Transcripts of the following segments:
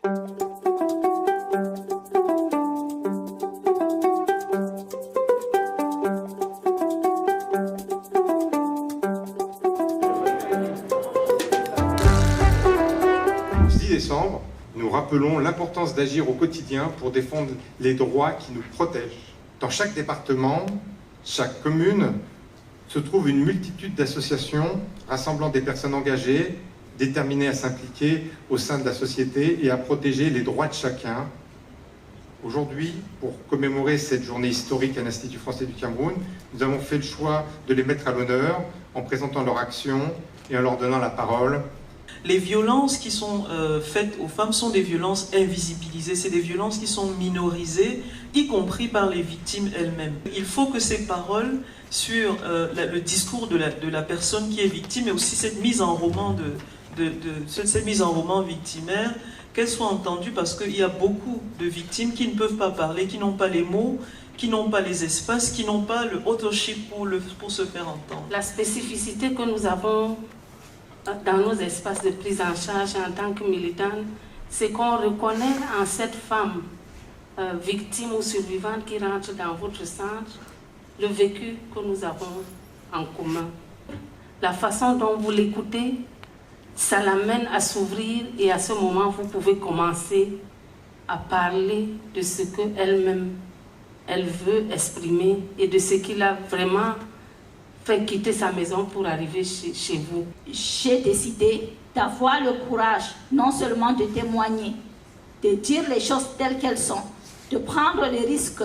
Le 10 décembre, nous rappelons l'importance d'agir au quotidien pour défendre les droits qui nous protègent. Dans chaque département, chaque commune, se trouve une multitude d'associations rassemblant des personnes engagées, déterminées à s'impliquer au sein de la société et à protéger les droits de chacun. Aujourd'hui, pour commémorer cette journée historique à l'Institut français du Cameroun, nous avons fait le choix de les mettre à l'honneur en présentant leur action et en leur donnant la parole. Les violences qui sont faites aux femmes sont des violences invisibilisées, c'est des violences qui sont minorisées, y compris par les victimes elles-mêmes. Il faut que ces paroles sur le discours de la personne qui est victime, et aussi cette mise en roman, cette mise en roman victimaire, qu'elle soit entendue, parce qu'il y a beaucoup de victimes qui ne peuvent pas parler, qui n'ont pas les mots, qui n'ont pas les espaces, qui n'ont pas le authorship pour se faire entendre. La spécificité que nous avons dans nos espaces de prise en charge en tant que militante, c'est qu'on reconnaît en cette femme victime ou survivante qui rentre dans votre centre le vécu que nous avons en commun. La façon dont vous l'écoutez, ça l'amène à s'ouvrir, et à ce moment, vous pouvez commencer à parler de ce qu'elle-même, elle veut exprimer et de ce qui l'a vraiment fait quitter sa maison pour arriver chez vous. J'ai décidé d'avoir le courage non seulement de témoigner, de dire les choses telles qu'elles sont, de prendre le risque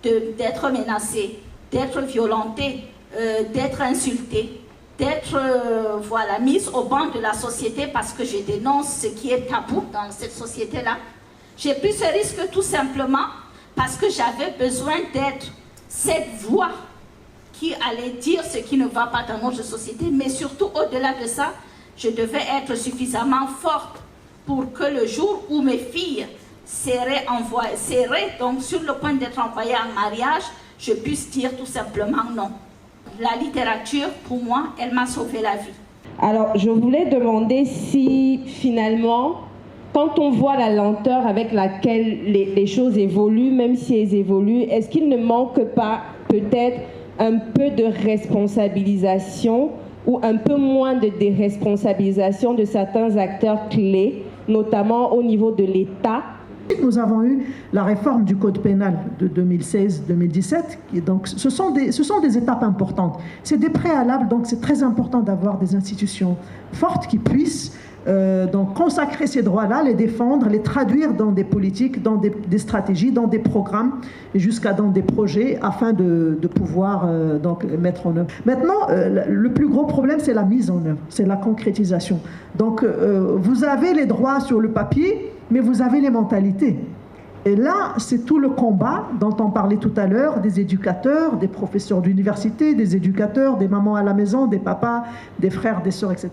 d'être menacée, d'être violentée, d'être insultée, d'être mise au banc de la société parce que je dénonce ce qui est tabou dans cette société-là. J'ai pris ce risque tout simplement parce que j'avais besoin d'être cette voix qui allait dire ce qui ne va pas dans notre société, mais surtout au-delà de ça, je devais être suffisamment forte pour que le jour où mes filles seraient donc sur le point d'être envoyées en mariage, je puisse dire tout simplement non. La littérature, pour moi, elle m'a sauvé la vie. Alors, je voulais demander si, finalement, quand on voit la lenteur avec laquelle les choses évoluent, même si elles évoluent, est-ce qu'il ne manque pas peut-être un peu de responsabilisation ou un peu moins de déresponsabilisation de certains acteurs clés, notamment au niveau de l'État? Nous avons eu la réforme du Code pénal de 2016-2017. Donc, ce sont des étapes importantes. C'est des préalables, donc c'est très important d'avoir des institutions fortes qui puissent donc consacrer ces droits-là, les défendre, les traduire dans des politiques, dans des stratégies, dans des programmes, et jusqu'à dans des projets, afin de pouvoir donc les mettre en œuvre. Maintenant, le plus gros problème, c'est la mise en œuvre, c'est la concrétisation. Donc, vous avez les droits sur le papier, mais vous avez les mentalités. Et là, c'est tout le combat dont on parlait tout à l'heure, des éducateurs, des professeurs d'université, des éducateurs, des mamans à la maison, des papas, des frères, des sœurs, etc.